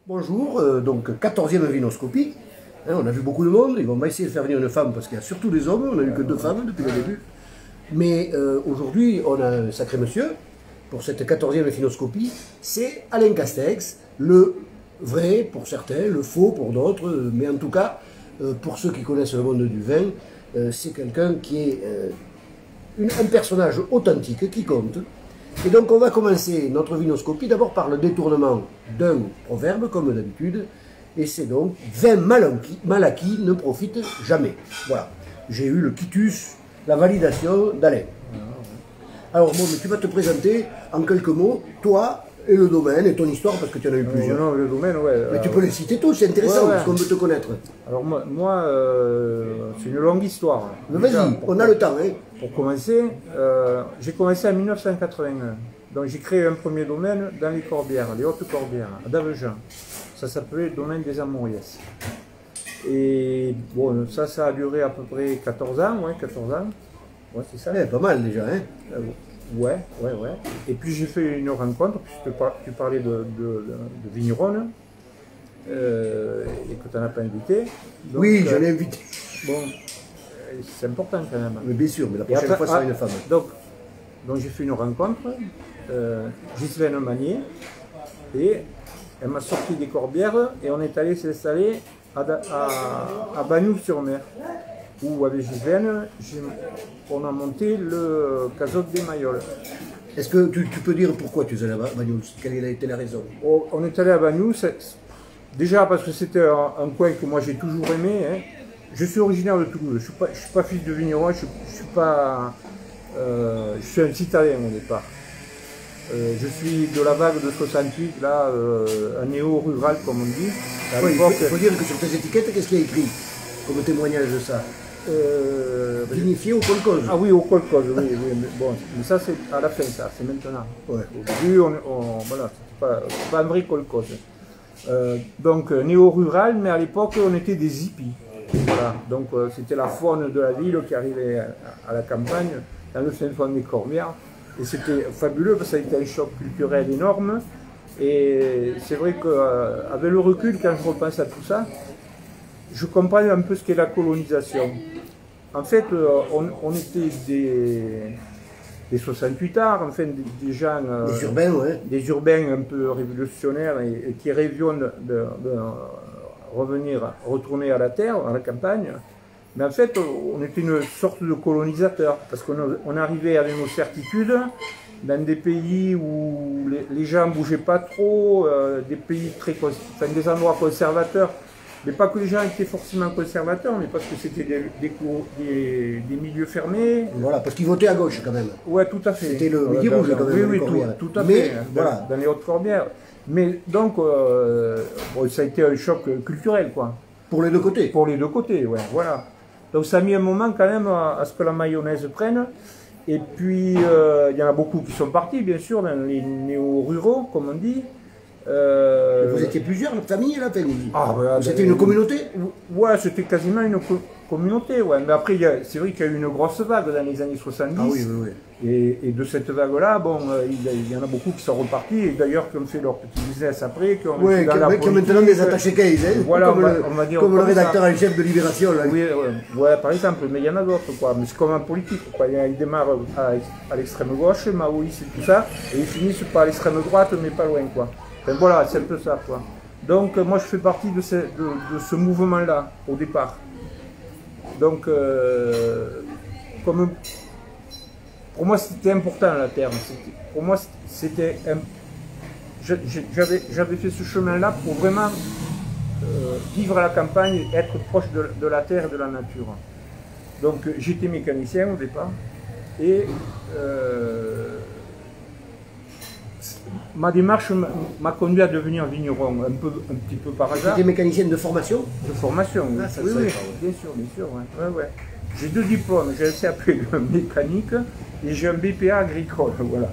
Bonjour, donc 14e vinoscopie. Hein, on a vu beaucoup de monde, on va essayer de faire venir une femme parce qu'il y a surtout des hommes, on n'a eu que 2 femmes depuis le début. Mais aujourd'hui, on a un sacré monsieur pour cette 14e vinoscopie, c'est Alain Castex, le vrai pour certains, le faux pour d'autres, mais en tout cas, pour ceux qui connaissent le monde du vin, c'est quelqu'un qui est un personnage authentique qui compte. Et donc on va commencer notre vinoscopie d'abord par le détournement d'un proverbe, comme d'habitude, et c'est donc « vin mal acquis ne profite jamais ». Voilà, j'ai eu le quitus, la validation d'Alain. Alors bon, mais tu vas te présenter en quelques mots, toi et le domaine et ton histoire, parce que tu en as eu plusieurs. Non, le domaine, ouais. Mais tu peux les citer tous, c'est intéressant, parce qu'on veut te connaître. Alors moi c'est une longue histoire. Vas-y, on a le temps. Hein. Pour commencer, j'ai commencé en 1981. Donc j'ai créé un premier domaine dans les Corbières, les Hautes Corbières, à Davejean. Ça s'appelait le domaine des Amoriès. Et bon, ça a duré à peu près 14 ans, ouais, 14 ans. Ouais, c'est ça. Pas mal déjà, hein. Ouais. Et puis j'ai fait une rencontre, puisque tu parlais de vigneronne, et que tu n'en as pas invité. Donc, oui, je l'ai invité. Bon, c'est important quand même. Mais bien sûr, mais la prochaine fois, ça sera une femme. Donc j'ai fait une rencontre, Ghislaine Magnier, et elle m'a sorti des Corbières, et on est allé s'installer à Bagnoul-sur-Mer, où avec Ghislaine, on a monté le Cazotte des Mailloles. Est-ce que tu peux dire pourquoi tu es allé à Bagnoul? Quelle a été la raison? On est allé à Bagnoul, déjà parce que c'était un coin que moi j'ai toujours aimé. Hein. Je suis originaire de Toulouse, je ne suis pas fils de vigneron, je suis un citadin au départ. Je suis de la vague de 68, là, un néo-rural comme on dit. Il faut dire que sur tes étiquettes, qu'est-ce qu'il y a écrit comme témoignage de ça? Vinifié au kolkhoz. Ah oui, au kolkhoz, oui, mais bon, mais ça c'est à la fin, ça, c'est maintenant. Ouais. Au début, voilà, c'est pas un vrai kolkhoz. Donc néo-rural, mais à l'époque on était des hippies. Voilà. Donc c'était la faune de la ville qui arrivait à la campagne, dans le fin fond des Corbières. Et c'était fabuleux parce que ça a été un choc culturel énorme. Et c'est vrai qu'avec le recul, quand je repense à tout ça, je comprends un peu ce qu'est la colonisation. En fait, on était des 68ards, enfin des gens... des urbains, ouais. Des urbains un peu révolutionnaires et qui rêvions de retourner à la terre, à la campagne. Mais en fait, on était une sorte de colonisateur, parce qu'on arrivait avec nos certitudes dans des pays où les gens ne bougeaient pas trop, des endroits conservateurs. Mais pas que les gens étaient forcément conservateurs, mais parce que c'était des milieux fermés. Voilà, parce qu'ils votaient à gauche quand même. Ouais, tout à fait. C'était le midi rouge quand même. Oui, tout à fait. Voilà. Dans les Hautes-Corbières. Mais donc, bon, ça a été un choc culturel, quoi. Pour les deux côtés. Pour les deux côtés, ouais, voilà. Donc ça a mis un moment quand même à ce que la mayonnaise prenne. Et puis, il y en a beaucoup qui sont partis, bien sûr, dans les néo-ruraux, comme on dit. Vous étiez plusieurs, notre famille, là, c'était une communauté? Ouais, c'était quasiment une communauté, ouais. Mais après, c'est vrai qu'il y a eu une grosse vague dans les années 70. Ah oui, oui, oui. Et de cette vague-là, bon, il y en a beaucoup qui sont repartis, et d'ailleurs qui ont fait leur petit business après, qui ont maintenant des attachés cases, hein, voilà, comme le rédacteur en chef de Libération. Là. Oui, ouais, par exemple, mais il y en a d'autres, quoi. Mais c'est comme en politique, quoi. Il démarre à l'extrême gauche, maoïste et tout ça, et ils finissent par l'extrême droite, mais pas loin, quoi. Enfin, voilà, c'est un peu ça, quoi. Donc, moi, je fais partie de ce mouvement-là, au départ. Donc, pour moi, c'était important, la terre. Pour moi, c'était... J'avais fait ce chemin-là pour vraiment vivre à la campagne, être proche de la terre et de la nature. Donc, j'étais mécanicien au départ. Et ma démarche m'a conduit à devenir vigneron, un petit peu par hasard. Tu étais mécanicien de formation? De formation, oui. Ah, ça Oui, pas, ouais. Bien sûr, ouais. J'ai 2 diplômes, j'ai un CAP mécanique et j'ai un BPA agricole, voilà.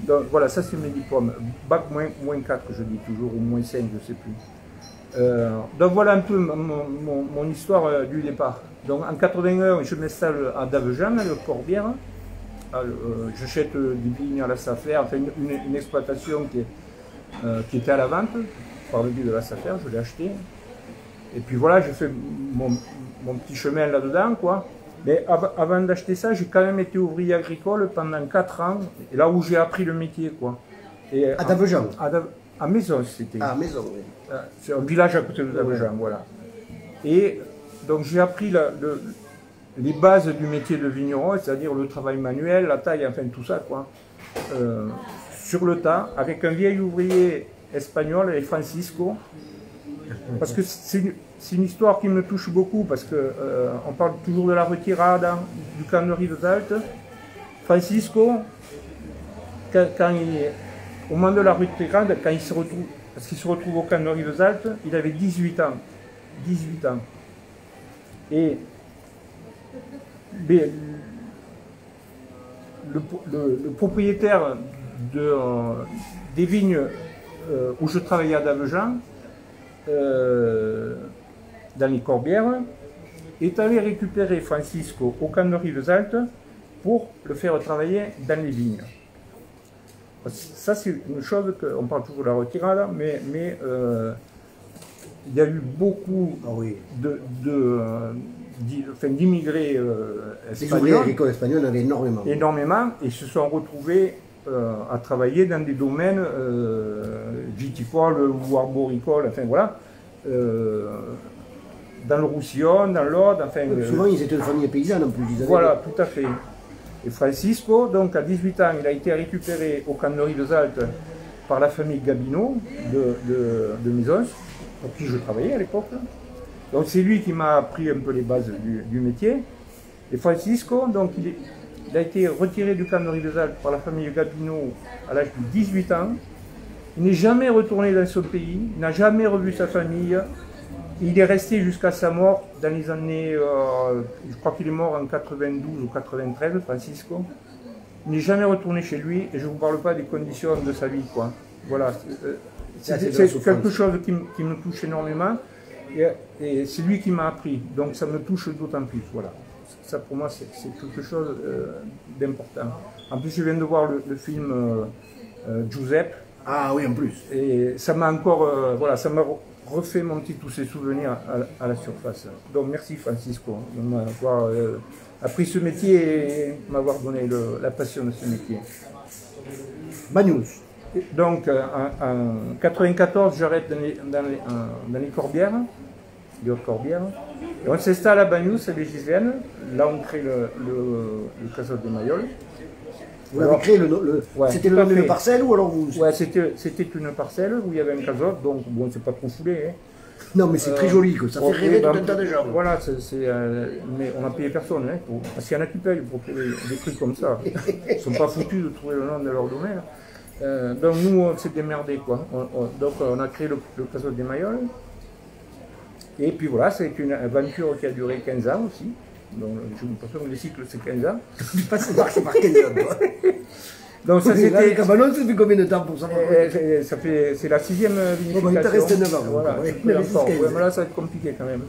Donc voilà, ça c'est mes diplômes. Bac moins 4, je dis toujours, ou moins 5, je ne sais plus. Donc voilà un peu mon histoire du départ. Donc en 81, je m'installe à Davejean, à le Corbières. J'achète des vignes à la Safer, enfin une exploitation qui était à la vente. par le biais de la SAFER, je l'ai acheté. Et puis voilà, j'ai fait mon petit chemin là-dedans, quoi. Mais avant d'acheter ça, j'ai quand même été ouvrier agricole pendant 4 ans, et là où j'ai appris le métier, quoi. Et À Davejan. à Maison, c'était. Ah, Maison, oui. C'est un village à côté de Davejan, voilà. Et donc j'ai appris les bases du métier de vigneron, c'est-à-dire le travail manuel, la taille, enfin tout ça, quoi. Sur le tas, avec un vieil ouvrier espagnol, et Francisco, parce que c'est une histoire qui me touche beaucoup, parce que on parle toujours de la retirade du camp de Rivesaltes. Francisco, au moment de la retirade, quand il se retrouve, parce qu'il se retrouve au camp de Rivesaltes, il avait 18 ans. 18 ans. Et le propriétaire des vignes où je travaillais à Davejan, dans les Corbières, est allé récupérer Francisco au camp de Rivesaltes pour le faire travailler dans les vignes. Ça, c'est une chose qu'on parle toujours de la retirade, mais il y a eu beaucoup d'immigrés espagnols. Les ouvriers agricoles espagnols en avaient énormément. Énormément, et se sont retrouvés à travailler dans des domaines viticoles ou arboricoles, enfin voilà, dans le Roussillon, dans l'Aude, enfin... Souvent, ils étaient de famille paysanne en plus. Voilà, tout à fait. Et Francisco, donc à 18 ans, il a été récupéré au camp de Rivesaltes par la famille Gabineau de Maisons, pour qui je travaillais à l'époque. Donc c'est lui qui m'a appris un peu les bases du métier. Et Francisco, donc il a été retiré du camp de Rivesaltes par la famille Gabineau à l'âge de 18 ans. Il n'est jamais retourné dans son pays, il n'a jamais revu sa famille. Il est resté jusqu'à sa mort dans les années, je crois qu'il est mort en 92 ou 93, Francisco. Il n'est jamais retourné chez lui, et je ne vous parle pas des conditions de sa vie, quoi. Voilà, c'est quelque chose qui me touche énormément, et c'est lui qui m'a appris, donc ça me touche d'autant plus, voilà. Ça pour moi c'est quelque chose d'important. En plus je viens de voir le film Giuseppe. Ah oui, en plus. Et ça m'a encore, voilà, ça m'a refait monter tous ces souvenirs à la surface. Donc merci Francisco de m'avoir appris ce métier et m'avoir donné la passion de ce métier. Bagnous. Donc en 94, j'arrête dans les Corbières, les Hautes-Corbières. Et on s'installe à Bagnous, avec Gisèle. Là on crée le Casot des Mailloles. Vous avez créé c'était le nom d'une parcelle ou alors vous... Ouais, c'était une parcelle où il y avait un casot, donc bon, c'est pas trop foulé. Hein. Non, mais c'est très joli, quoi. Ça fait rêver tout un tas de gens. Voilà, mais on n'a payé personne, hein, parce qu'il y en a qui payent pour trouver des trucs comme ça. Ils ne sont pas foutus de trouver le nom de leur domaine. Donc nous, on s'est démerdé, quoi. Donc on a créé le casot des Mailloles. Et puis voilà, c'est une aventure qui a duré 15 ans aussi. Donc, j'ai l'impression que le cycle c'est 15 ans. C'est par 15 ans. Donc ça c'était. Les cabanons, ça fait combien de temps pour ça? C'est la 6e vinification. Bon, il te reste 9 ans. Voilà, ouais, mais là ça va être compliqué quand même.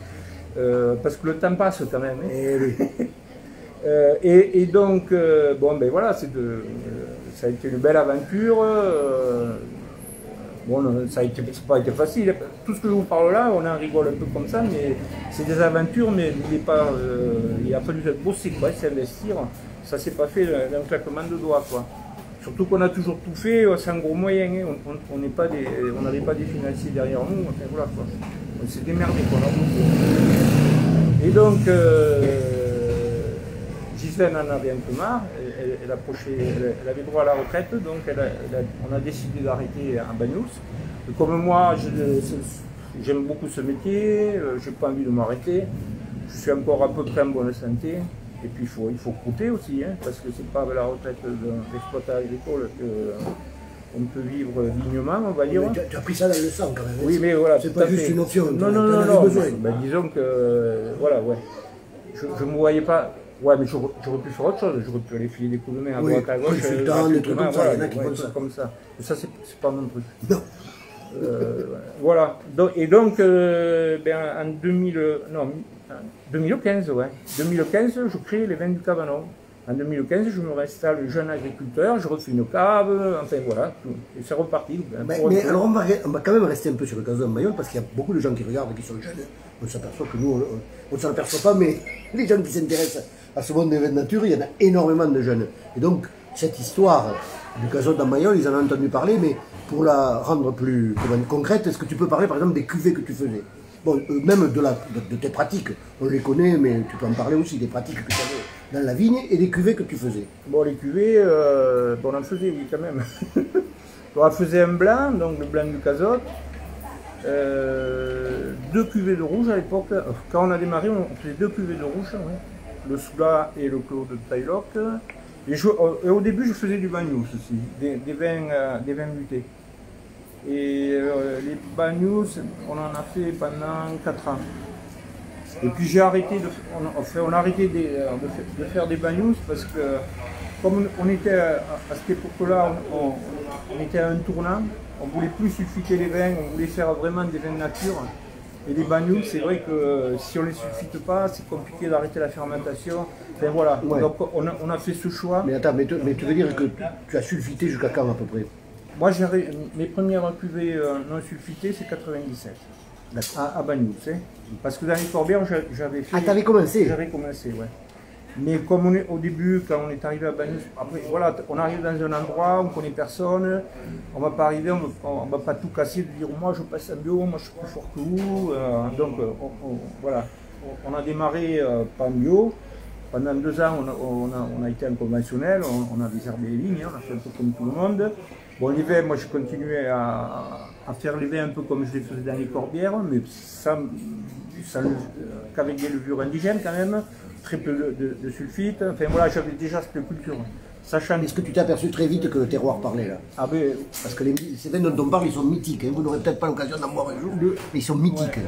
Parce que le temps passe quand même. Hein. Et donc, bon ben voilà, ça a été une belle aventure. Bon, ça n'a pas été facile. Tout ce que je vous parle là, on en rigole un peu comme ça, mais c'est des aventures, mais il a fallu bosser, quoi, s'investir. Ça s'est pas fait d'un claquement de doigts, quoi. Surtout qu'on a toujours tout fait sans gros moyens. Hein. On n'avait pas des financiers derrière nous. Enfin, voilà, quoi. On s'est démerdé, quoi. Et donc, Gisèle en avait un peu marre. Elle avait droit à la retraite, donc on a décidé d'arrêter à Bagnous. Et comme moi, j'aime beaucoup ce métier, je n'ai pas envie de m'arrêter. Je suis encore à peu près en bonne santé. Et puis il faut croûter aussi, hein, parce que c'est pas avec la retraite d'exploitant agricole qu'on peut vivre dignement, on va dire. Tu as pris ça dans le sang quand même. Oui, mais voilà. C'est pas juste une option. Non. Ben, disons que, voilà, ouais. Je ne me voyais pas. Ouais, mais j'aurais pu faire autre chose. J'aurais pu aller filer des coups de main à droite, à gauche. Des trucs comme ça, il y en a qui font ça. Comme ça. Mais ça, c'est pas mon truc. Non. Voilà. Et donc, en 2015, je crée les vins du Cabanon. En 2015, je me réinstalle jeune agriculteur, je refais une cave, enfin voilà, tout. Et c'est reparti. Mais alors on va quand même rester un peu sur le cas de Mayol, parce qu'il y a beaucoup de gens qui regardent, qui sont jeunes. On s'aperçoit que nous, on ne s'en aperçoit pas, mais les gens qui s'intéressent à ce monde des vins de nature, il y en a énormément de jeunes. Et donc, cette histoire du caso d'Amayol, ils en ont entendu parler, mais pour la rendre plus concrète, est-ce que tu peux parler par exemple des cuvées que tu faisais? Bon, même de tes pratiques, on les connaît, mais tu peux en parler aussi, des pratiques que tu avais dans la vigne et des cuvées que tu faisais. Bon, les cuvées, on en faisait, oui, quand même. On faisait un blanc, donc le blanc du Cazotte, 2 cuvées de rouge à l'époque. Quand on a démarré, on faisait 2 cuvées de rouge, ouais. Le Soula et le Clos de Taillok. Et au début, je faisais du Bagnous aussi, des vins mutés. Et les Bagnous, on en a fait pendant 4 ans. Et puis j'ai arrêté on a arrêté de faire des Bagnous parce que comme on était à cette époque-là, on était à un tournant, on voulait plus sulfiter les vins, on voulait faire vraiment des vins de nature. Et les Bagnous, c'est vrai que si on ne les sulfite pas, c'est compliqué d'arrêter la fermentation. Enfin voilà, ouais. Donc on a fait ce choix. Mais attends, mais tu veux dire que tu as sulfité jusqu'à quand à peu près? Moi, mes premières cuvées non sulfitées, c'est 97. À Bagnous, hein. Parce que dans les Corbières, j'avais fait... Ah, t'avais commencé? J'avais commencé, ouais. Mais comme on est au début, quand on est arrivé à Bagnous, après, voilà, on arrive dans un endroit, on ne connaît personne, on ne va pas arriver, on ne va pas tout casser, de dire moi je passe en bio, moi je suis plus fort que vous. Donc voilà, on a démarré pas en bio. Pendant 2 ans, on a été en conventionnel, on a désherbé les vignes, on a fait un peu comme tout le monde. Bon, les vins, moi je continuais à faire les vins un peu comme je les faisais dans les Corbières, mais qu'avec des levures indigènes quand même, très peu de sulfite. Enfin voilà, j'avais déjà cette culture. Sachant... Est-ce que tu t'es aperçu très vite que le terroir parlait là? Ah ben, parce que ces vins dont on parle, ils sont mythiques. Hein. Vous n'aurez peut-être pas l'occasion d'en boire un jour, mais ils sont mythiques.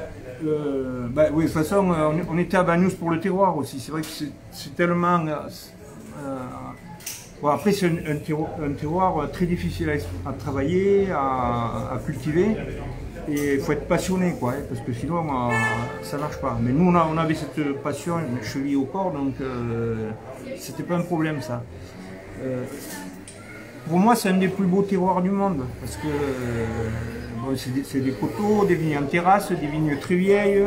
Ouais. Oui, de toute façon, on était à Bagnous pour le terroir aussi. C'est vrai que c'est tellement... Bon, après, c'est un terroir très difficile à travailler, à cultiver. Et il faut être passionné, quoi, hein, parce que sinon, ça ne marche pas. Mais nous, on avait cette passion, une cheville au corps, donc c'était pas un problème, ça. Pour moi, c'est un des plus beaux terroirs du monde, parce que bon, c'est des coteaux, des vignes en terrasse, des vignes très vieilles,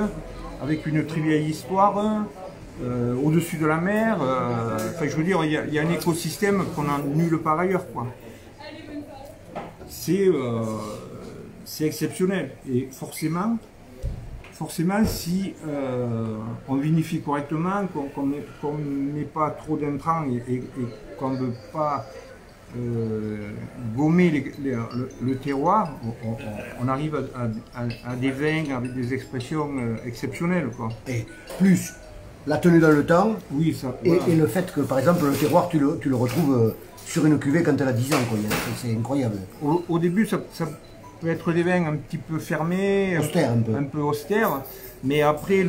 avec une très vieille histoire, au-dessus de la mer. Enfin, je veux dire, il y a un écosystème qu'on n'a nulle part ailleurs, quoi. C'est exceptionnel. Et forcément, si on vinifie correctement, qu'on ne met pas trop d'intrants et qu'on ne veut pas gommer le terroir, on arrive à des vins avec des expressions exceptionnelles, quoi. Et plus la tenue dans le temps, oui, ça, voilà. Et le fait que, par exemple, le terroir, tu le retrouves sur une cuvée quand elle a 10 ans, c'est incroyable. Au début, ça peut être des vins un petit peu fermés, austère, un peu austère, mais après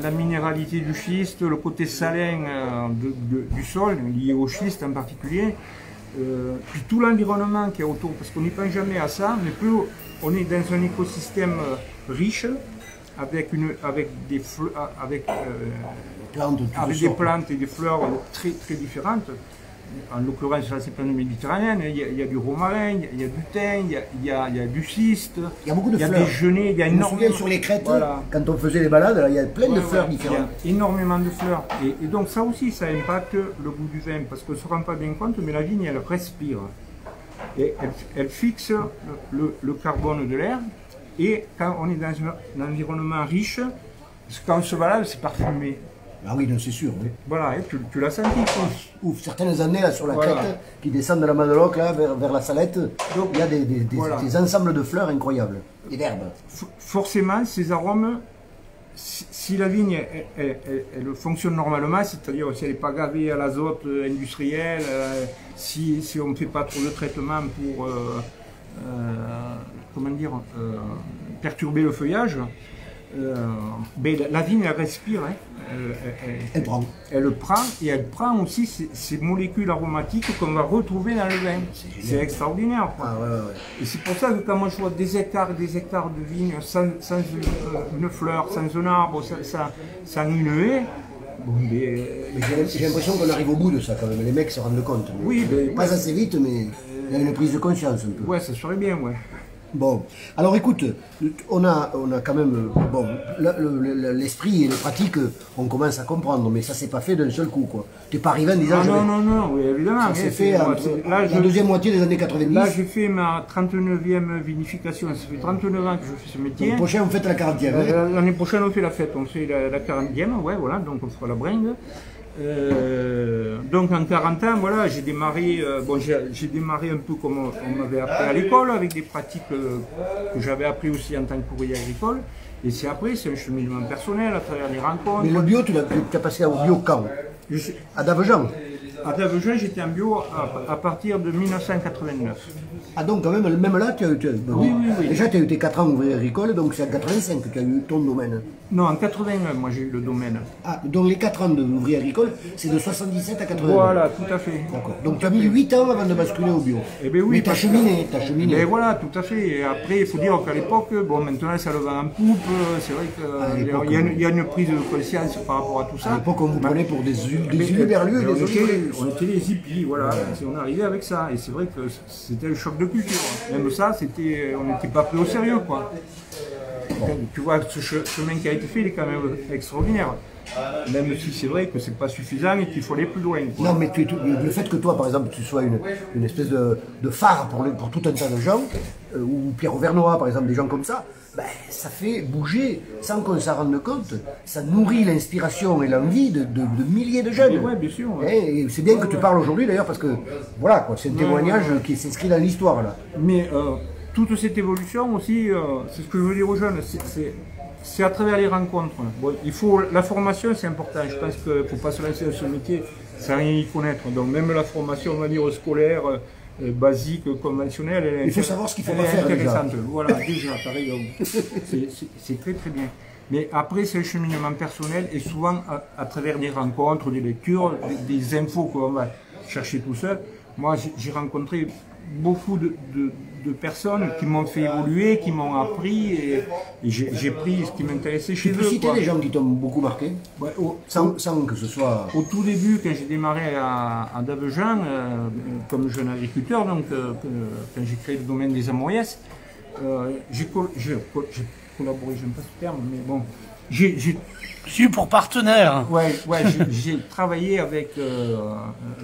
la minéralité du schiste, le côté salin du sol, lié au schiste en particulier, puis tout l'environnement qui est autour, parce qu'on n'y pense jamais à ça, mais plus on est dans un écosystème riche, avec des plantes et des fleurs très, très différentes. En l'occurrence, là, c'est plein de méditerranéenne. Il y a du romarin, il y a du thym, il y a du schiste, il y a beaucoup de fleurs. Il y a des genêts, il y a énormément. Je me souviens sur les crêtes, voilà. Quand on faisait les balades, là, il y a plein de fleurs différentes. Il y a énormément de fleurs. Et donc, ça aussi, ça impacte le goût du vin, parce qu'on ne se rend pas bien compte, mais la vigne, elle respire. Et elle fixe le carbone de l'air. Et quand on est dans un environnement riche, parce que quand on se balade, c'est parfumé. Ah oui, c'est sûr. Oui. Voilà, tu l'as senti, quoi. Ouf, certaines années là, sur la crête, qui descendent de la Madeloc là, vers la Salette, donc, il y a des ensembles de fleurs incroyables, et d'herbes. Forcément, ces arômes, si la vigne elle fonctionne normalement, c'est-à-dire si elle n'est pas gavée à l'azote industriel, si on ne fait pas trop de traitement pour comment dire, perturber le feuillage, la vigne elle respire, hein. Elle prend aussi ces molécules aromatiques qu'on va retrouver dans le vin. C'est extraordinaire, quoi. Ah, ouais. Et c'est pour ça que quand moi je vois des hectares et des hectares de vignes sans une fleur, sans un arbre, sans une haie, Bon, J'ai l'impression qu'on arrive au bout de ça quand même, les mecs se rendent compte. Oui, mais pas assez vite, mais il y a une prise de conscience un peu. ouais, ça serait bien, ouais. Bon, alors écoute, on a quand même, bon, l'esprit et les pratiques, on commence à comprendre, mais ça s'est pas fait d'un seul coup, quoi. T'es pas arrivé en disant... Ah, non, oui, évidemment. Ça s'est fait la deuxième moitié des années 90. Là, j'ai fait ma 39e vinification, ça fait 39 ans que je fais ce métier. L'année prochaine, on fête la 40e. L'année prochaine, on fait la fête, on fait la 40e, ouais, voilà, donc on fera la bringue. Donc en 40 ans, voilà, j'ai démarré, j'ai démarré un peu comme on m'avait appris à l'école, avec des pratiques que j'avais appris aussi en tant qu'ouvrier agricole. Et c'est après, c'est un cheminement personnel à travers les rencontres. Mais le bio, tu as passé au bio quand? À Davejean. À Davejean, j'étais en bio à partir de 1989. Ah donc quand même là, oui. Déjà tu as eu tes 4 ans ouvrier agricole, donc c'est en 85 que tu as eu ton domaine. Non, en 89, moi j'ai eu le domaine. Ah, donc les 4 ans d'ouvrier agricole, c'est de 77 à 89. Voilà, tout à fait. D'accord. Donc tu as mis 8 ans avant de basculer au bio. Eh bien oui. Mais tu as cheminé, Mais voilà, tout à fait. Et après, il faut dire qu'à l'époque, bon maintenant ça le vend en poupe, c'est vrai qu'il y a une prise de conscience par rapport à tout ça. À l'époque, on vous prenait pour des huluberlus et des oliviers. On était les hippies, voilà, on est arrivé avec ça. Et c'est vrai que c'était le choc de culture. Même ça, on n'était pas pris au sérieux, quoi. Tu vois, ce chemin qui a été fait, il est quand même extraordinaire. Même si c'est vrai que c'est pas suffisant et qu'il faut aller plus loin, quoi. Non, mais le fait que toi, par exemple, tu sois une espèce de phare pour tout un tas de gens, ou Pierre Auvernois, par exemple, des gens comme ça, ben, ça fait bouger, sans qu'on s'en rende compte, ça nourrit l'inspiration et l'envie de milliers de jeunes. Oui, bien sûr. Ouais. Et c'est bien que tu parles aujourd'hui, d'ailleurs, parce que, voilà, c'est un témoignage qui s'inscrit dans l'histoire, là. Mais toute cette évolution aussi, c'est ce que je veux dire aux jeunes, c'est à travers les rencontres. Bon, la formation, c'est important. Je pense qu'il ne faut pas se lancer dans ce métier sans rien y connaître. Donc même la formation, on va dire, scolaire, basique, conventionnelle, il faut savoir ce qu'il faut pas faire déjà. Voilà, déjà, pareil, c'est très très bien. Mais après, c'est le cheminement personnel et souvent à travers des rencontres, des lectures, des infos qu'on va chercher tout seul. Moi, j'ai rencontré beaucoup de personnes qui m'ont fait évoluer, qui m'ont appris et j'ai pris ce qui m'intéressait chez eux. Tu peux citer des gens qui t'ont beaucoup marqué, ouais, sans que ce soit... Au tout début, quand j'ai démarré à Davejean, comme jeune agriculteur, donc quand j'ai créé le domaine des Amoyès, j'ai collaboré, j'aime pas ce terme, mais bon, j'ai pour partenaire. Ouais, j'ai travaillé avec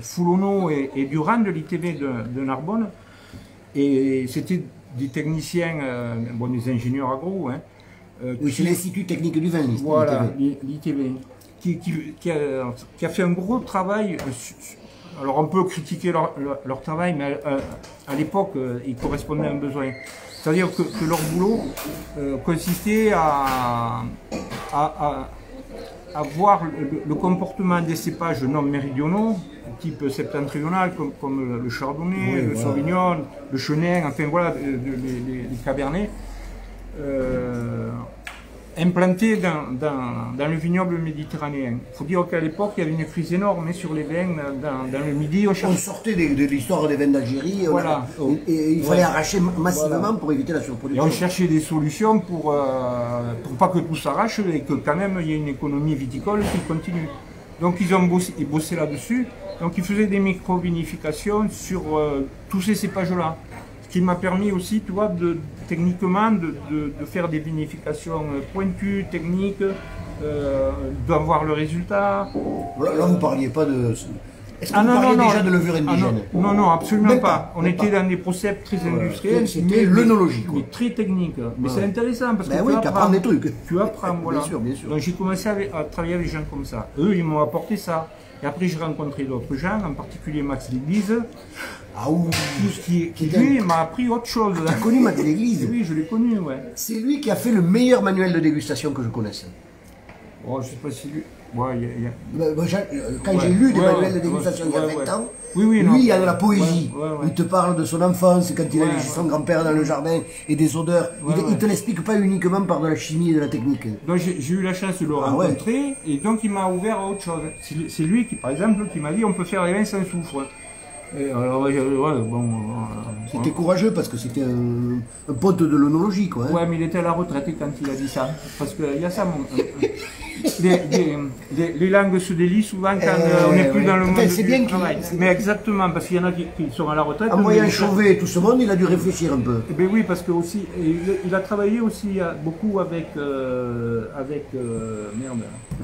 Foulonneau et Durand de l'ITV de Narbonne. Et c'était des techniciens, des ingénieurs agro. Hein, oui, c'est l'Institut technique du vin, l'ITV. Voilà, l'ITV. Qui a fait un gros travail. Alors on peut critiquer leur travail, mais à l'époque, il correspondait à un besoin. C'est-à-dire que leur boulot consistait à voir le comportement des cépages non méridionaux, type septentrional, comme le chardonnay, le sauvignon, le chenin, enfin voilà, les cabernets, implantés dans le vignoble méditerranéen. Il faut dire qu'à l'époque, il y avait une crise énorme sur les vins dans le Midi. On sortait de l'histoire des vins d'Algérie, voilà. Et il fallait arracher massivement pour éviter la surproduction. Et on cherchait des solutions pour pas que tout s'arrache et que quand même il y ait une économie viticole qui continue. Donc ils ont bossé là-dessus. Donc ils faisaient des micro-vinifications sur tous ces cépages-là. Ce qui m'a permis aussi, tu vois, techniquement de faire des vinifications pointues, techniques, d'avoir le résultat. Là, vous ne parliez pas de... Est-ce que vous parliez déjà de levure indigène? Non, absolument pas. On était dans des procès très industriels. C'était l'œnologie. Mais très technique. Mais c'est intéressant parce que tu apprends des trucs. Tu apprends, voilà. Bien sûr. Donc j'ai commencé à travailler avec des gens comme ça. Eux, ils m'ont apporté ça. Et après, j'ai rencontré d'autres gens, en particulier Max L'Église. Ah oui, qui lui m'a appris autre chose. Tu as connu Max L'Église? Oui, je l'ai connu, ouais. C'est lui qui a fait le meilleur manuel de dégustation que je connaisse. Oh, je ne sais pas si lui... Ouais, quand j'ai lu des manuels de dégustation il y a 20 ans, lui, il y a de la poésie. Il te parle de son enfance, quand il allait chez son grand-père dans le jardin, et des odeurs. Il ne te l'explique pas uniquement par de la chimie et de la technique. Donc j'ai eu la chance de le rencontrer, et donc il m'a ouvert à autre chose. C'est lui, qui, par exemple, qui m'a dit on peut faire les vins sans soufre. Et alors, c'était courageux parce que c'était un pote de l'œnologie, quoi. Ouais, mais il était à la retraite quand il a dit ça. Parce qu'il y a ça, les langues se délient souvent quand on n'est plus dans le monde c'est bien du travail. Mais exactement, parce qu'il y en a qui sont à la retraite. En voyant Chauvet tout ce monde, il a dû réfléchir un peu. Eh bien oui, parce que aussi, il a travaillé aussi beaucoup avec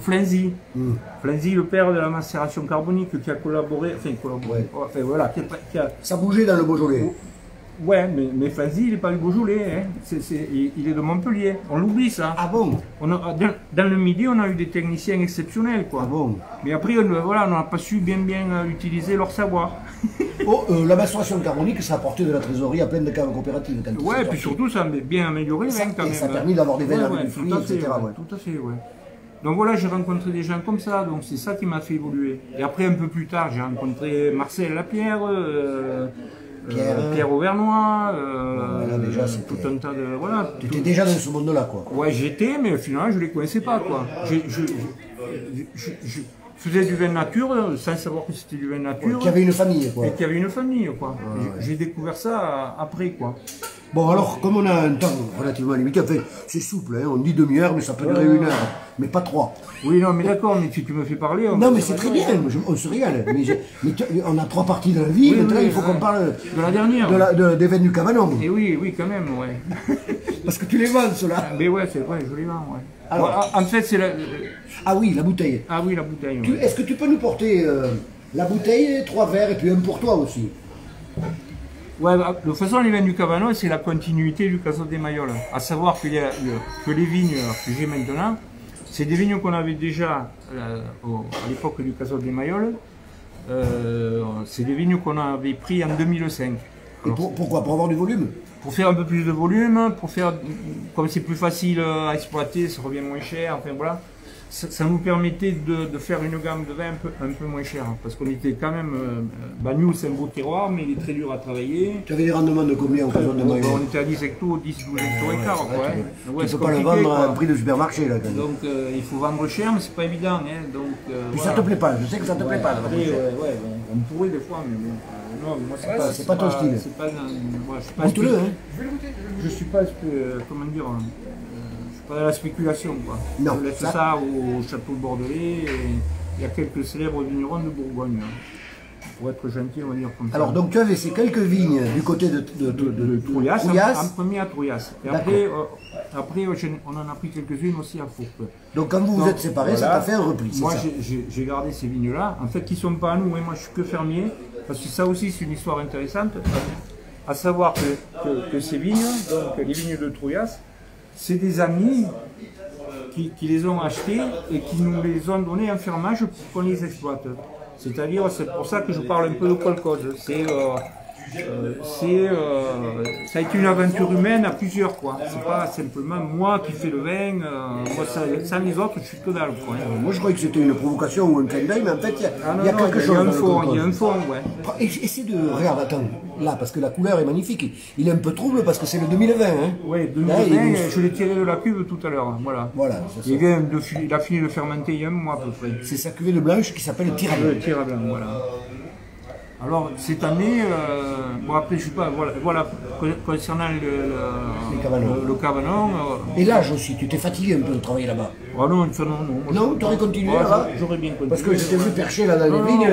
Flenzy. Flenzy, le père de la macération carbonique, qui a collaboré, enfin voilà, qui a... Ça bougeait dans le Beaujolais. Ouais, mais Flenzy, il n'est pas du Beaujolais, hein. Il est de Montpellier. On l'oublie ça. Ah bon? Dans le Midi, on a eu des techniciens exceptionnels, quoi. Ah bon? Mais après, voilà, on n'a pas su bien utiliser leur savoir. La macération carbonique, ça a apporté de la trésorerie à plein de caves coopératives. Ouais, et puis surtout, ça a bien amélioré le vin quand même. Ça a permis d'avoir des vins avec du tout fruit, à fait, etc. Tout à fait, ouais. Donc voilà, j'ai rencontré des gens comme ça, donc c'est ça qui m'a fait évoluer. Et après, un peu plus tard, j'ai rencontré Marcel Lapierre, Pierre Auvernois, voilà, déjà, tout un tas de... Voilà. Tu étais déjà dans ce monde-là, quoi. Ouais, j'étais, mais finalement, je ne les connaissais pas, quoi. Je faisais du vin nature, sans savoir que c'était du vin nature. Qui avait une famille, quoi. Et qui avait une famille, quoi. J'ai découvert ça après, quoi. Bon, alors, comme on a un temps relativement limité, enfin, c'est souple, hein, on dit demi-heure, mais ça peut durer 1 heure, mais pas 3. Oui, non, mais d'accord, mais si tu me fais parler... Non, mais c'est très bien, on se régale. Mais on a 3 parties de la vie, maintenant il faut qu'on parle... De la dernière. Des vins du Cabanon. Et oui, quand même, ouais. Parce que tu les vends, ceux-là. Mais ouais, c'est vrai, je les vends, ouais. Alors, en fait, c'est la... Ah oui, la bouteille. Ah oui, la bouteille, ouais. Est-ce que tu peux nous porter la bouteille, 3 verres, et puis un pour toi aussi? Ouais, de toute façon, les vins du Cabanon, c'est la continuité du Caso de Maiola. À savoir que les vignes que j'ai maintenant, c'est des vignes qu'on avait déjà à l'époque du Caso de Maiola. C'est des vignes qu'on avait pris en 2005. Et pourquoi? Pour avoir du volume? Pour faire un peu plus de volume, comme c'est plus facile à exploiter, ça revient moins cher, enfin voilà. Ça nous permettait de faire une gamme de vin un peu moins chère, parce qu'on était quand même... Bagnoul, c'est un beau terroir, mais il est très dur à travailler. Tu avais des rendements de combien au Caso de Maiola? On était à 10 hectos, 10-12 hectos et quart. Tu ne peux pas le vendre à un prix de supermarché, là, quand même. Donc il faut vendre cher, mais c'est pas évident. Hein, donc, puis ça te plaît pas, je sais que ça te plaît pas. On pourrait des fois, mais bon... Non, moi, c'est pas ton style. C'est pas... Goûte-le, hein. Je suis pas... Comment dire... Pas la spéculation, quoi. Non, on laisse ça au château de Bordelais, et il y a quelques célèbres vignerons de Bourgogne. Hein. Pour être gentil, on va dire comme ça. Alors, donc tu avais ces quelques vignes du côté de Trouillas, en premier à Trouillas. Et après, on en a pris quelques-unes aussi à Fourques. Donc quand vous vous êtes séparés, voilà, ça t'a fait un repli, moi, j'ai gardé ces vignes-là, en fait, qui ne sont pas à nous, hein. Moi je suis que fermier, parce que ça aussi c'est une histoire intéressante, à savoir que ces vignes, donc les vignes de Trouillas, c'est des amis qui les ont achetées et qui nous les ont données en fermage pour qu'on les exploite. C'est-à-dire, c'est pour ça que je parle un peu de kolkhoz. Ça a été une aventure humaine à plusieurs, quoi. C'est pas simplement moi qui fais le vin, moi sans les autres, je suis que dalle, quoi. Moi je croyais que c'était une provocation ou un clin d'œil, mais en fait il y a quelque chose. Il y a un fond, ouais. Essaie de... Regarde, attends, là, parce que la couleur est magnifique. Il est un peu trouble parce que c'est le 2020, hein. Oui, 2020, je l'ai tiré de la cuve tout à l'heure, voilà. Il a fini de fermenter il y a un mois à peu près. C'est sa cuvée de blanche qui s'appelle Tirablanc. Le Tirablanc, voilà. Alors, cette année, bon après, je sais pas, voilà concernant le Cabanon. Et l'âge aussi, tu t'es fatigué un peu de travailler là-bas? Ah non, non, tu aurais continué là-bas? J'aurais bien continué. Parce que je t'ai vu percher là dans les vignes,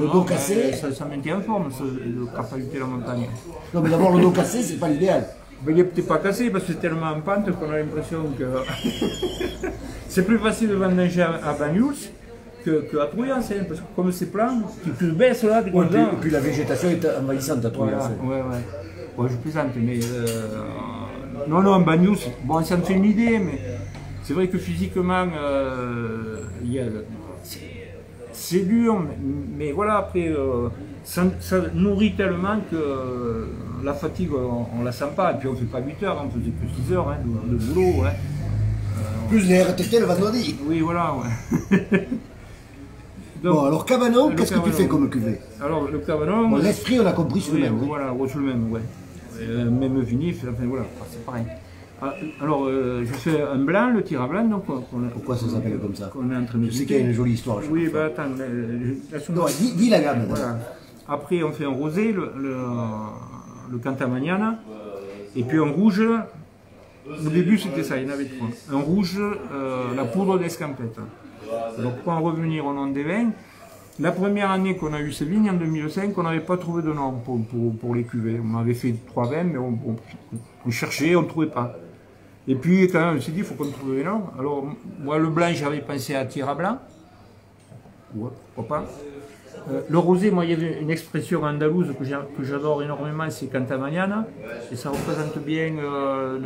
le dos cassé. Ça maintient en forme, de capacité de la montagne. Non, mais d'abord le dos cassé, c'est pas l'idéal. Mais il n'est peut-être pas cassé parce que c'est tellement en pente qu'on a l'impression que. C'est plus facile de vendanger à Bagnoul qu'à Trouillas, hein, parce que comme c'est plat, tu te baisses là, tu et puis la végétation est envahissante à Trouillas. Voilà, ouais, je plaisante, mais non, en Bagnoul, bon, ça me fait une idée, mais c'est vrai que physiquement, c'est dur, mais voilà, après, ça nourrit tellement que la fatigue, on la sent pas, et puis on fait pas 8 heures, on faisait que 6 heures hein, de boulot. Hein. Plus les RTT le vendredi. Oui, voilà, ouais. Donc, bon, alors Cabanon, qu'est-ce que tu fais comme cuvée? Alors, le Cabanon... Bon, l'esprit, on a compris sur le même. Voilà, sur le même, ouais. Même vinif, enfin voilà, c'est pareil. Alors, je fais un blanc, le Tirablanc, donc... Pourquoi ça s'appelle comme ça? On est en train de... Je sais qu'il y a une jolie histoire. Oui, bah attends... Non, dis la gamme. Voilà. Après, on fait un rosé, le Cantamaniana, et puis un rouge, Au début, c'était ça, il y en avait trois. Un rouge, la poudre d'escampette. Donc, pour en revenir au nom des vins, la première année qu'on a eu ces vignes, en 2005, on n'avait pas trouvé de nom pour les cuvées. On avait fait 3 vins, mais on cherchait, on ne trouvait pas. Et puis, quand même, on s'est dit, il faut qu'on trouve un nom. Alors, moi, le blanc, j'avais pensé à Tira Blanc. Ouais, pourquoi pas. Le rosé, moi, il y avait une expression andalouse que j'adore énormément, c'est Cantamagnana. Et ça représente bien un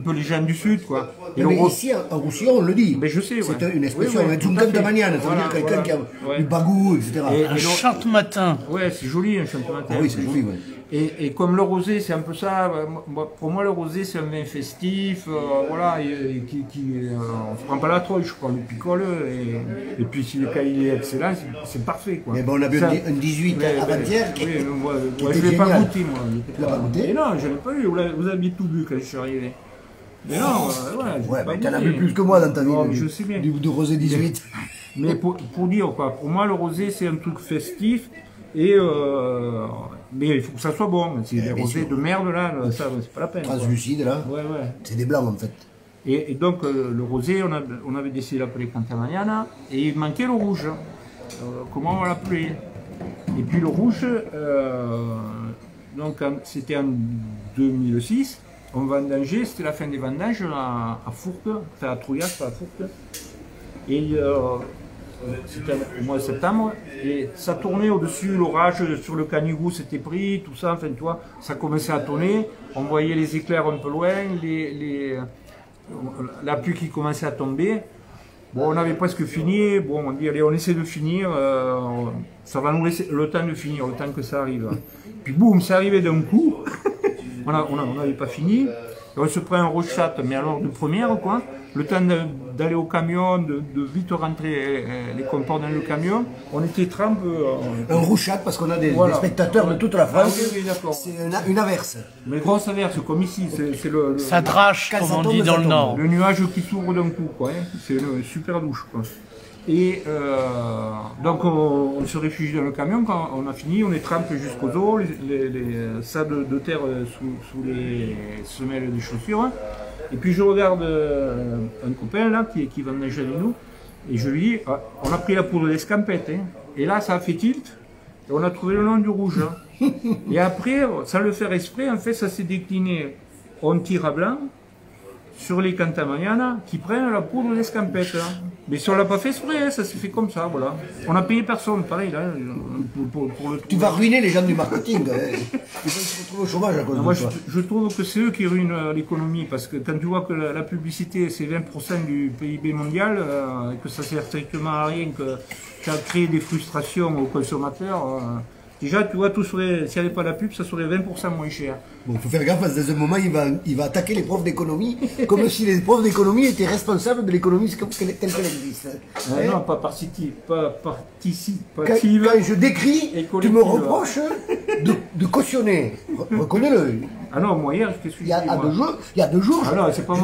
peu les gens du Sud, quoi. Et mais ici, en Roussillon, on le dit. Mais je sais, c'est ouais. une expression. Oui, Un Cantamagnana, ça veut dire quelqu'un qui a du bagou, etc. Un chante-matin. Ouais, c'est joli, un chante-matin. Ah oui, c'est joli, ouais. Et comme le rosé, c'est un peu ça, pour moi le rosé c'est un vin festif, voilà, on ne se prend pas la tronche, on le picole, et puis si le cas il est excellent, c'est parfait, quoi. Mais bon, on a bu un 18 avant-hier qui était moi je ne génial. l'ai pas goûté, moi. Tu l'as pas goûté? Et non, je ne l'ai pas eu, vous aviez tout bu quand je suis arrivé. Mais non, ouais, mais t'en as bu plus que moi dans ta vie, je sais bien. Du rosé 18. Mais pour dire, quoi, pour moi le rosé c'est un truc festif, mais il faut que ça soit bon. C'est des rosés de merde là, ça c'est pas la peine. Translucide là. Ouais. C'est des blancs en fait. Et donc le rosé, on avait décidé de l'appeler Cantamagnana, et il manquait le rouge. Comment on va l'appeler? Et puis le rouge, donc c'était en 2006, on vendangeait, c'était la fin des vendanges à Fourques, enfin à Trouillac, pas à Fourques. Et c'était au mois de septembre, et ça tournait au-dessus, l'orage sur le Canigou s'était pris, tout ça, enfin tu vois, ça commençait à tonner, on voyait les éclairs un peu loin, la pluie qui commençait à tomber. Bon, on avait presque fini, bon, on dit allez, on essaie de finir, ça va nous laisser le temps de finir, le temps que ça arrive. Puis boum, c'est arrivé d'un coup, on n'avait pas fini, et on se prend un rochat, mais alors de première quoi. Le temps d'aller au camion, de vite rentrer les comports dans le camion, on était trempe. Un rouchat, parce qu'on a des spectateurs de toute la France. Ah, oui, d'accord. C'est une averse. Mais grosse averse, comme ici. C'est ça drache, comme on dit dans le Nord. Le nuage qui s'ouvre d'un coup, quoi. Hein. C'est une super douche, quoi. Et donc on se réfugie dans le camion, quand on a fini, on est trempé jusqu'aux os, les sables de terre sous les semelles des chaussures. Et puis je regarde un copain là qui va neiger avec nous, et je lui dis, on a pris la poudre d'escampette, hein. Et là ça a fait tilt, et on a trouvé le nom du rouge. Hein. Et après, sans le faire exprès, en fait ça s'est décliné, on tire à blanc, sur les Cantamagnana qui prennent la poudre d'escampette. Hein. Mais si on l'a pas fait exprès, hein, ça s'est fait comme ça, voilà. On a payé personne, pareil, là, pour le trouver. Tu vas ruiner les gens du marketing. Ils vont se retrouver au chômage à cause de moi, toi. Je trouve que c'est eux qui ruinent l'économie, parce que quand tu vois que la publicité, c'est 20% du PIB mondial, et que ça sert strictement à rien, que ça crée des frustrations aux consommateurs, déjà, tu vois, s'il n'y avait pas la pub, ça serait 20% moins cher. Bon, il faut faire gaffe, parce que dans un moment, il va attaquer les profs d'économie, comme si les profs d'économie étaient responsables de l'économie telle qu'elle existe. Non, pas participative. Quand je décris, tu me reproches de cautionner. Reconnais-le. Ah non, moi hier, qu'est-ce que il y a 2 jours, je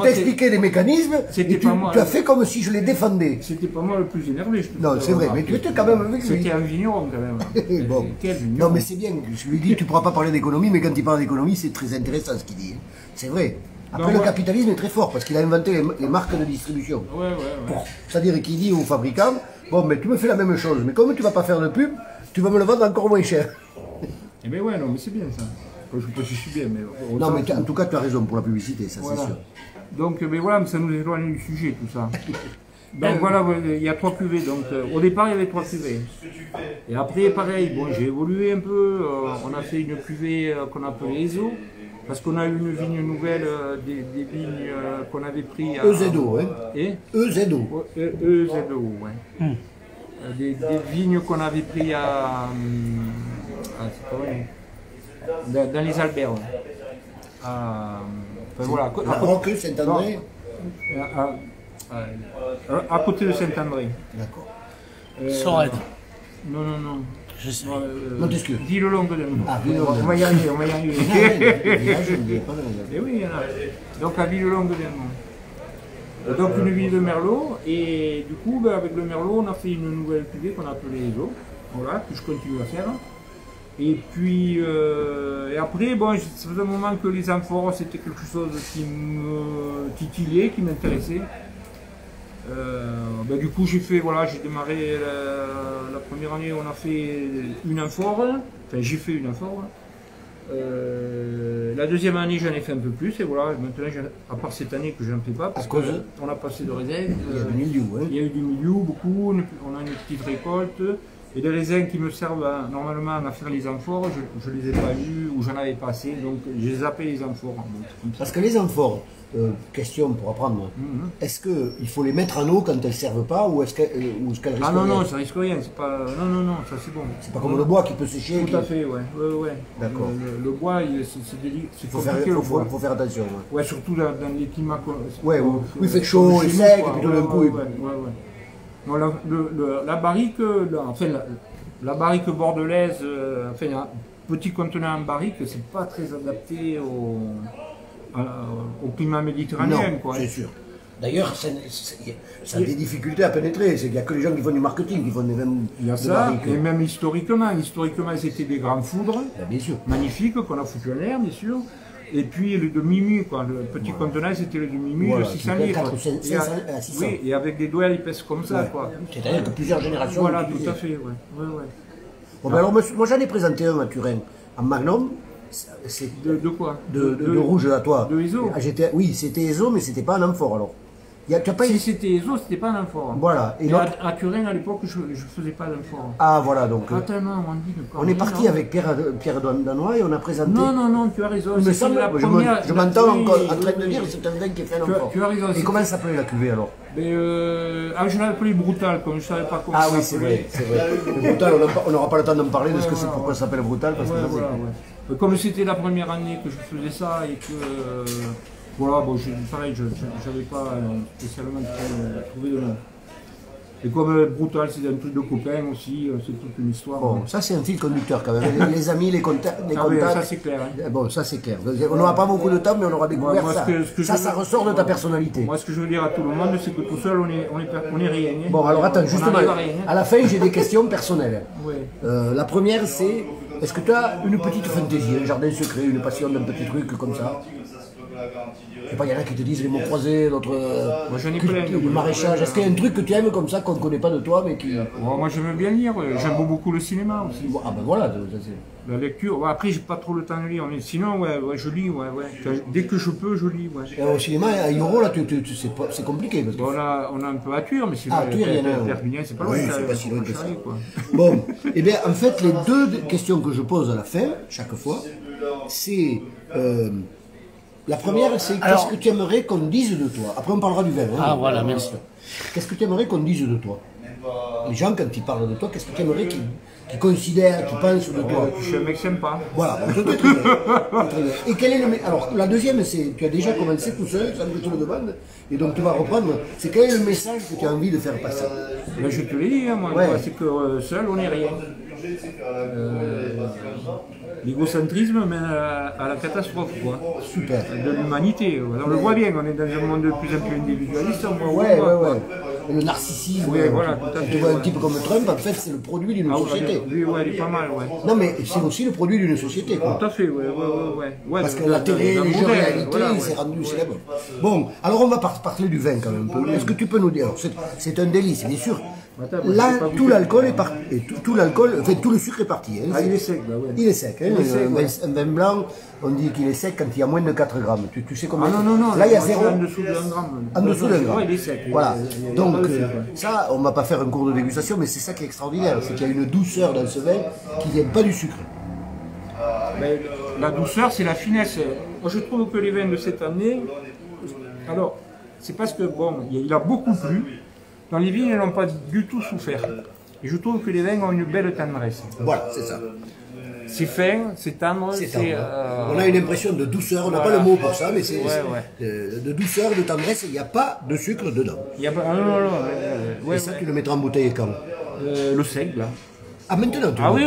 t'ai expliqué des mécanismes, et tu as fait comme si je les défendais. C'était pas moi le plus énervé, je te Non, c'est vrai, mais tu étais quand même avec lui. C'était un vigneron quand même. Bon. Non, mais c'est bien, je lui dis, tu ne pourras pas parler d'économie, mais quand il parle d'économie, c'est très intéressant ce qu'il dit. C'est vrai. Après, le capitalisme est très fort, parce qu'il a inventé les marques de distribution. C'est-à-dire qu'il dit aux fabricants, bon, mais tu me fais la même chose, mais comme tu ne vas pas faire de pub, tu vas me le vendre encore moins cher. Eh bien ouais, non, mais c'est bien ça. Je ne sais pas si je suis bien, mais... Non, mais en tout cas, tu as raison pour la publicité, ça c'est sûr. Donc, mais voilà, ça nous éloigne du sujet, tout ça. Donc voilà, il y a 3 cuvées. Donc, au départ, il y avait 3 cuvées. Et après, pareil, bon, j'ai évolué un peu. On a fait une cuvée qu'on appelait ESO, parce qu'on a eu une vigne nouvelle, des vignes qu'on avait pris à... EZO, hein. Et EZO. EZO, ouais. Des vignes qu'on avait pris à... dans les Alberts. Enfin, voilà. La Roque, Saint-André. À côté de Saint-André. D'accord. Sorède. Non. Je sais. Non, t'excuses. Ville-Longue de Mont. Ah, Ville-Longue. On va y arriver, on va y arriver. Et oui, il y en a. Donc à Ville-Longue de Mont. Donc une ville de Merlot, et du coup, avec le Merlot, on a fait une nouvelle cuvée qu'on a appelée ESO, voilà, que je continue à faire. Et puis, et après, bon, ça faisait un moment que les amphores, c'était quelque chose qui me titillait, qui m'intéressait. Ben, du coup, j'ai démarré la première année, on a fait une amphore, enfin j'ai fait une amphore. La deuxième année, j'en ai fait un peu plus, et voilà, maintenant, à part cette année que je n'en fais pas, parce qu'on a passé de réserve. Il y a du milieu, ouais. Il y a eu du milieu, beaucoup, on a une petite récolte, et des raisins qui me servent normalement à faire les amphores, je ne les ai pas eus, ou j'en avais pas assez, donc j'ai zappé les amphores. Parce que les amphores, question pour apprendre, est-ce qu'il faut les mettre en eau quand elles ne servent pas, ou est-ce qu'elles risquent Ah non, rien? non, ça risque rien, c'est pas... Non, ça c'est bon. C'est pas comme le bois qui peut sécher. Tout à fait, ouais. D'accord. Le bois, c'est compliqué, le bois. Faut faire attention. Ouais, surtout dans les climats... Ouais, oui, il fait chaud, il est sec, et puis tout d'un coup... Non, la barrique, la barrique bordelaise, enfin, un petit contenant en barrique, c'est pas très adapté au climat méditerranéen. Non, quoi. c'est sûr. D'ailleurs, ça a des difficultés à pénétrer. Il n'y a que les gens qui font du marketing qui font des mêmes Il y a ça, barriques. et même historiquement, c'était des grandes foudres, Bien sûr. magnifiques, qu'on a foutu en l'air, bien sûr. Et puis le demi-mu, quoi. Le petit contenant, c'était le demi-mu de 600 litres. 500 à 600. Oui, et avec des doigts épaisses comme ça, quoi. C'est-à-dire que plusieurs générations. Voilà, l'ont utilisé. tout à fait, ouais. Bon, ben alors, moi j'en ai présenté un à Turin, en Magnum. C'est De quoi de rouge à toi. De ISO. Oui, c'était ISO, mais c'était pas un amphore alors. Tu as pas Si c'était ISO, c'était pas un amphore. Voilà. Et à Turin, à l'époque, je faisais pas d'amphore. Ah voilà, donc. Tellement, on est parti avec Pierre Danois et on a présenté. Non, tu as raison. Il me semble, je m'entends encore en train de dire que c'est un vin qui est fait un amphore. Tu as raison. Et comment s'appelait la cuvée alors? Je l'avais appelé Brutal, comme je ne savais pas comment ça s'appelait. C'est vrai. Le Brutal, on n'aura pas le temps d'en parler de ce que c'est, pourquoi ça s'appelle Brutal. Parce que comme c'était la première année que je faisais ça et que. Voilà, bon, pareil, je n'avais pas spécialement trouvé de nom. Et comme Brutal, c'est un truc de copain aussi, c'est toute une histoire. Bon, ça c'est un fil conducteur quand même. Les amis, les contacts. Ça c'est clair. Hein. Bon, ça c'est clair. On n'aura pas beaucoup de temps, mais on aura découvert ça. Ça ressort de ta personnalité. Moi, ce que je veux dire à tout le monde, c'est que tout seul, on est rien. Hein. Bon, alors attends, justement, à la fin, j'ai des questions personnelles. Ouais. La première, c'est, est-ce que tu as une petite fantaisie, un jardin secret, une passion d'un petit truc comme ça? Je sais pas, il y en a qui te disent les mots croisés, d'autres. Moi j'en ai plein. Le maraîchage. Est-ce qu'il y a un truc que tu aimes comme ça qu'on ne connaît pas de toi mais qui. Moi j'aime bien lire, j'aime beaucoup le cinéma aussi. Ah ben voilà, ça c'est. La lecture, après j'ai pas trop le temps de lire, mais sinon je lis, dès que je peux je lis. Et au cinéma, à Euro, là, c'est compliqué. Parce que... on a un peu à Tuire, mais c'est Perpignan, c'est pas loin. C'est pas si loin que ça. Bon, et bien en fait, les deux questions que je pose à la fin, chaque fois, c'est. La première, c'est qu'est-ce que tu aimerais qu'on dise de toi? Après, on parlera du vin. Hein, ah, voilà, merci. Qu'est-ce que tu aimerais qu'on dise de toi? Les gens, quand ils parlent de toi, qu'est-ce que tu aimerais qu'ils considèrent, qu'ils pensent de toi? Je suis un mec sympa. Voilà, très bien. Et quel est le... Alors, la deuxième, c'est tu as déjà commencé tout seul, sans que je te le demande, et donc tu vas reprendre. C'est quel est le message que tu as envie de faire passer? Ben, je te l'ai dit, hein, moi, c'est que seul, on n'est rien. L'égocentrisme mène à la catastrophe, quoi. Super. De l'humanité. On le voit bien, on est dans un monde de plus en plus individualiste. Ouais. Et le narcissisme. Oui, voilà, tout à fait. Tu vois un type comme Trump, en fait, c'est le produit d'une société. Oui, il est pas mal, ouais. Non, mais c'est aussi le produit d'une société, quoi. Tout à fait, ouais. Parce que la télé, les jeux réalité, il s'est rendu célèbre. Bon, alors on va parler du vin quand même. Est-ce que tu peux nous dire, c'est un délice, bien sûr. Là, tout l'alcool est parti, tout le sucre est parti. Hein, il est sec, ouais. Il est sec, hein. Un vin blanc, on dit qu'il est sec quand il y a moins de 4 grammes. Tu sais comment? Ah non, là il y a 0. En dessous d'1 gramme. En dessous d'1 gramme. Ouais, il est sec. Voilà. Donc, ça, on ne va pas faire un cours de dégustation, mais c'est ça qui est extraordinaire. C'est qu'il y a une douceur dans ce vin qui ne vient pas du sucre. Mais la douceur, c'est la finesse. Moi, je trouve que les vins de cette année, alors, c'est parce que, bon, il a beaucoup plu. Dans les vignes, elles n'ont pas du tout souffert. Et je trouve que les vins ont une belle tendresse. Voilà, c'est ça. C'est fin, c'est tendre. On a une impression de douceur, on n'a pas le mot pour ça, mais c'est de douceur, de tendresse, il n'y a pas de sucre dedans. Il y a pas, non. Et ça, tu le mettras en bouteille quand? Le sec, là. Ah, maintenant tu oui.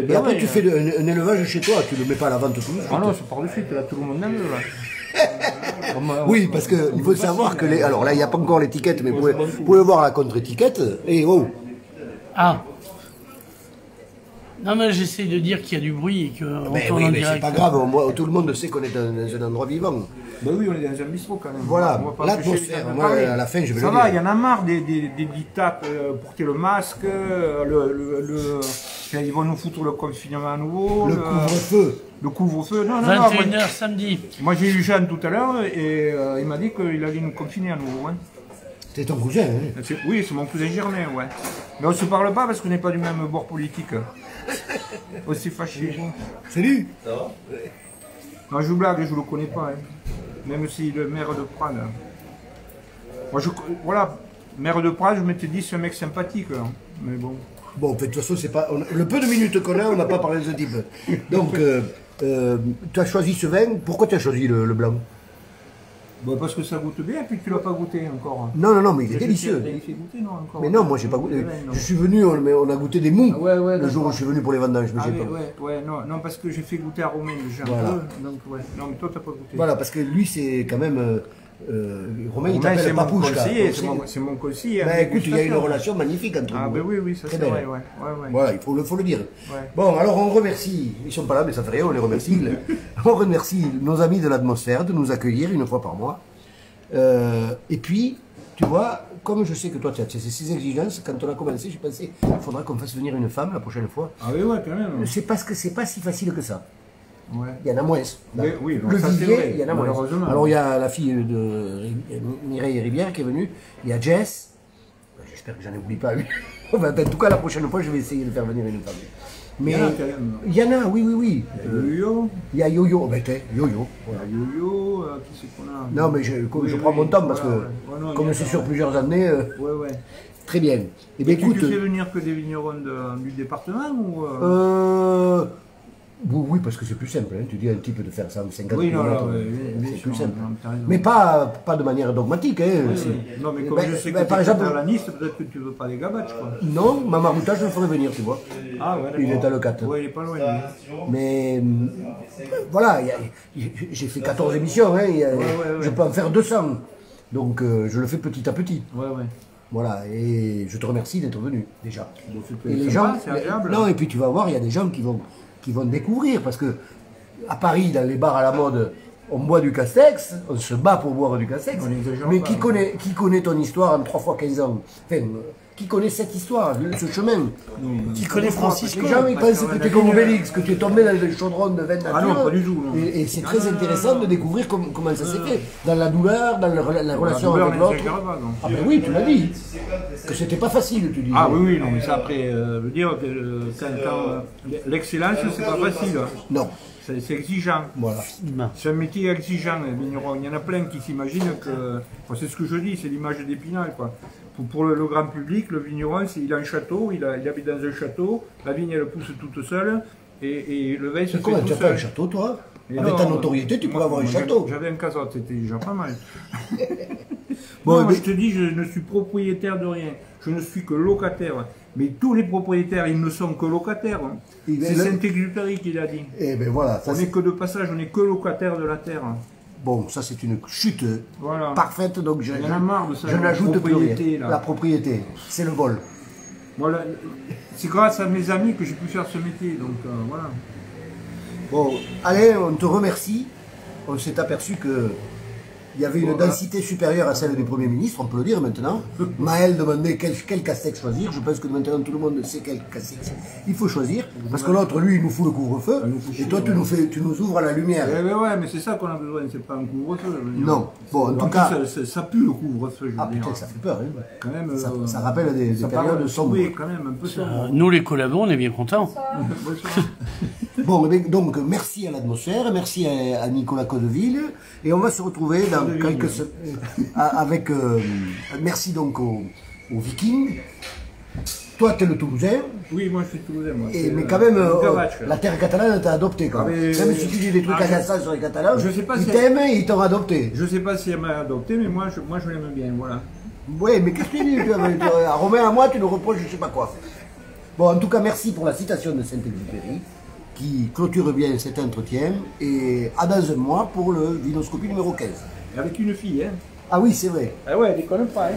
Et après, tu fais un élevage chez toi, tu ne le mets pas à la vente tout de suite. Ah non, c'est par de suite, là, tout le monde en veut, là. Oui, parce qu'il faut savoir que alors là, il n'y a pas encore l'étiquette, mais vous pouvez voir la contre-étiquette. Et oh. Ah. Non, mais j'essaie de dire qu'il y a du bruit et qu'on Ben tourne oui, en mais c'est direct. pas grave, tout le monde sait qu'on est dans un endroit vivant. Ben oui, on est dans un bistrot quand même. Voilà, On va pas empêcher les l'atmosphère, gens de moi parler. à la fin je vais Ça le va, dire. il y en a marre des dictats, porter le masque, ils vont nous foutre le confinement à nouveau. Le couvre-feu. Le couvre-feu, non, non, non. 21h samedi. Moi j'ai eu Jeanne tout à l'heure et il m'a dit qu'il allait nous confiner à nouveau. Hein. C'est ton cousin, hein? Oui, c'est mon cousin Germain, ouais. Mais on se parle pas parce qu'on n'est pas du même bord politique. On s'est fâché. Salut. Non, je blague, je le connais pas. Hein. Même si le maire de Prades. Moi, voilà, maire de Prades, je m'étais dit c'est un mec sympathique. Hein. Mais bon. Bon, de toute façon, c'est pas. Le peu de minutes qu'on a, on n'a pas parlé de ce type. Donc, tu as choisi ce vin. Pourquoi tu as choisi le blanc? Bon, parce que ça goûte bien et puis tu l'as pas goûté encore. Non, non, non, mais il est délicieux. Il fait goûter, non, encore. Mais non, moi j'ai pas goûté. Non. Je suis venu, on a goûté des mous Ah ouais, le jour où je suis venu pour les vendanges, mais Ah j'ai oui, pas. ouais, non, parce que j'ai fait goûter à Romain déjà. Voilà. Donc, ouais. Non, mais toi, t'as pas goûté. Voilà, parce que lui, c'est quand même. Romain, il Romain, t'appelle c'est mon Papouche, là. conseiller, Donc, c'est mon conseiller. Ben en écoute, il y a une dégustation. relation magnifique entre Ah, nous. ben oui, ça Très c'est vrai, belle. ouais. Voilà, il faut le dire. Ouais. Bon, alors on remercie, ils sont pas là, mais ça fait rien, on les remercie. On remercie nos amis de l'atmosphère de nous accueillir une fois par mois. Et puis, tu vois, comme je sais que toi tu as ces exigences, quand on a commencé, j'ai pensé, il faudra qu'on fasse venir une femme la prochaine fois. Ah oui, ouais, quand même. C'est parce que c'est pas si facile que ça. Ouais. Il y en a moins. Oui, oui, le ça, c'est vivier, vrai, il y en a moins. malheureusement. Alors il y a la fille de Mireille Rivière qui est venue, il y a Jess, j'espère que j'en oublie pas. En tout cas, la prochaine fois, je vais essayer de faire venir une femme. Mais Il y en a quand même. il y en a, oui, oui, oui. Yo-Yo, Il y a Yo-Yo, ben t'es, Yo-Yo. Voilà. Yo-Yo, qui c'est qu'on a? Non, mais je Oui, prends oui, mon temps parce voilà, que, ouais. Ouais, non, comme il y c'est en a, sur plusieurs années, Ouais, ouais. très bien. Eh bien, Et écoute, tu fais venir que des vignerons du département ou oui, oui, parce que c'est plus simple. Hein. Tu dis à un type de faire 150 Oui, non, km, non, c'est bien plus sûr, simple. non, t'as raison. Mais pas de manière dogmatique. Hein. Oui, C'est- oui. Non, mais comme Ben, je sais que ben, tu par es exemple, catalaniste, peut-être que tu veux pas des gabaches, quoi. non, ma Maruta, je le ferai venir, tu vois. Ah, ouais, d'accord. Il est à le 4. Ouais, il est pas loin. lui. Mais voilà, j'ai fait 14 émissions, hein, je peux en faire 200. Donc je le fais petit à petit. Ouais, ouais. Voilà, et je te remercie d'être venu déjà. Bon, Et les sympa, gens, c'est agréable. non, et puis tu vas voir, il y a des gens qui vont découvrir, parce que à Paris, dans les bars à la mode, on boit du Castex, on se bat pour boire du Castex, On exagère mais pas, qui connaît ton histoire en 3 fois 15 ans? Enfin, qui connaît cette histoire, ce chemin? Qui connaît Francisco? Les gens, ils parce pensent qu'on que a tu es vu, comme Obélix, que tu es tombé dans le chaudron de vin nature. Ah non, pas du tout, non. Et c'est très intéressant de découvrir comment ça s'est fait. Dans la douleur, dans la relation douleur, avec on l'autre. exagère pas, non. Ah ben oui, tu l'as dit. Que c'était pas facile, tu dis. Ah oui, oui, non, mais ça après, je veux dire, l'excellence, c'est pas facile. Non, C'est exigeant. voilà. C'est un métier exigeant, les vignerons. Il y en a plein qui s'imaginent que. Enfin, c'est ce que je dis, c'est l'image d'Épinal, quoi. Pour le grand public, le vigneron, il a un château, il habite dans un château, la vigne elle pousse toute seule, et le vin se fait Comment tout tu as pas un seul. château, toi? Et Avec non, ta notoriété, tu moi, pourrais avoir un moi, château. J'avais un casotte, c'était déjà pas mal. Bon, Non, mais- je te dis, je ne suis propriétaire de rien. Je ne suis que locataire. Mais tous les propriétaires, ils ne sont que locataires. Et C'est ben, Saint-Exupéry qui l'a dit. Eh ben voilà, ça, On n'est que de passage, on n'est que locataire de la terre. bon, ça c'est une chute Voilà. parfaite, donc je Il y en a marre de ça, je la n'ajoute plus rien. propriété, là. La propriété, c'est le vol. Voilà. C'est grâce à mes amis que j'ai pu faire ce métier. Donc voilà. Bon, allez, on te remercie. On s'est aperçu que il y avait une densité supérieure à celle du Premier ministre, on peut le dire maintenant. Maël demandait quel Castex choisir. Je pense que maintenant tout le monde sait quel Castex il faut choisir. Parce que l'autre, lui, il nous fout le couvre-feu. Il nous fout Et chier, toi, tu nous ouvres à la lumière. Ouais, mais c'est ça qu'on a besoin, c'est pas un couvre-feu. je veux dire. Non. Bon, en tout plus, cas. ça pue le couvre-feu, je veux Ah dire. putain, ça fait peur. Hein. Quand même, Ça rappelle des ça périodes parle- sombres. Oui, quand même, un peu sombre. Nous, les collabos, on est bien contents. Bonsoir. Bon, eh bien, donc merci à l'atmosphère, merci à Nicolas Codeville, et on va se retrouver dans quelques avec merci donc aux Vikings. Toi, tu es le Toulousain, Oui, moi je suis toulousain, moi. mais quand même, Gabache, la terre catalane t'a adopté. Quoi. Ah, mais- Même si tu dis des trucs Ah, agaçants sur les Catalans, je sais pas ils si- t'aiment et ils t'ont adopté. Je sais pas si elle m'a adopté, mais moi je l'aime bien, voilà. Oui, mais qu'est-ce que tu dis à Romain, à moi, tu nous reproches je sais pas quoi. Bon, en tout cas, merci pour la citation de Saint-Exupéry, qui clôture bien cet entretien, et à dans un mois pour le Vinoscopie numéro 15. Avec une fille, hein. Ah oui, c'est vrai. Ah ouais, elle déconne pas, hein.